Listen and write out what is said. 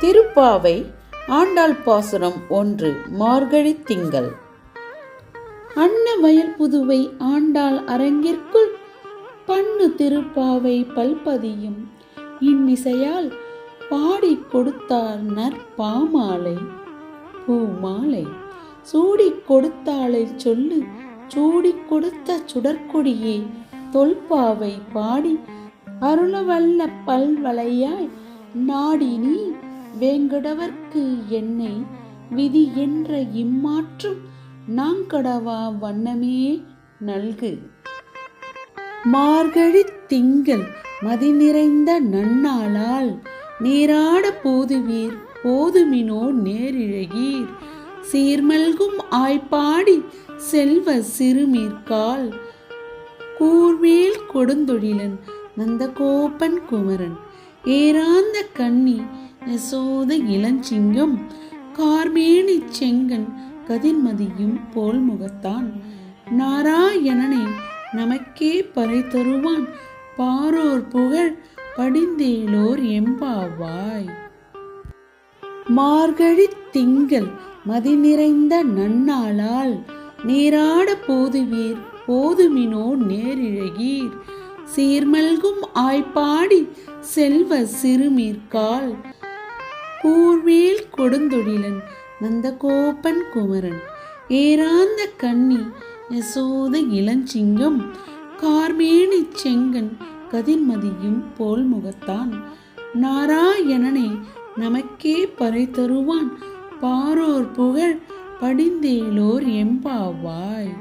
திருப்பாவை ஆண்டாள் பாசுரம் 1 மார்கழி திங்கள். அன்ன வயல் புதுவை ஆண்டாள் அரங்கிற்குள் பண்ணு திருப்பாவை பல்பதியும் இன்னிசையால் பாடி கொடுத்தார் நற்பாமாலை பூமாலை. சூடி கொடுத்தாளை சொல்லு சூடி கொடுத்த சுடற்கொடியே தொல்பாவை பாடி அருளவல்ல பல்வளையாய் நாடி நீ வேங்கடவர்க்கு என்னை விதி என்ற இம்மாற்றும் நாங்கடவா வண்ணமே நல்கு. மார்கழி திங்கள் மதி நிறைந்த நன்னாளால் நீராட போதுவீர் போதுமினோ நேரிழகீர் சீர்மல்கும் ஆய்ப்பாடி செல்வ சிறுமீர்கால் கூர்வேல் கொடுந்தொழிலன் நந்தகோபன் குமரன் ஏராந்த கண்ணி யசோத இளஞ்சிங்கம் கார்மேனி செங்கன் கதிர்மதியும் போல் முகத்தான் நாராயணனை நமக்கே பறை தருவான் பாரோர் புகழ் படிந்தேலோர் எம்பாவாய். மார்கழி திங்கள் மதி நிறைந்த நன்னாளால் நீராட போதுவீர் போதுமினோ நேரிழகீர் சீர்மல்கும் ஆய்ப்பாடி செல்வ சிறுமீர்கால் கூர்வேல் கொடுந்தொழிலன் நந்தகோபன் குமரன் ஏராந்த கண்ணி யசோத இளஞ்சிங்கம் கார்மேனி செங்கன் கதிர்மதியும் போல் முகத்தான் நாராயணனை நமக்கே பறை தருவான் பாரோர் புகழ் படிந்தேலோர் எம்பாவாய்.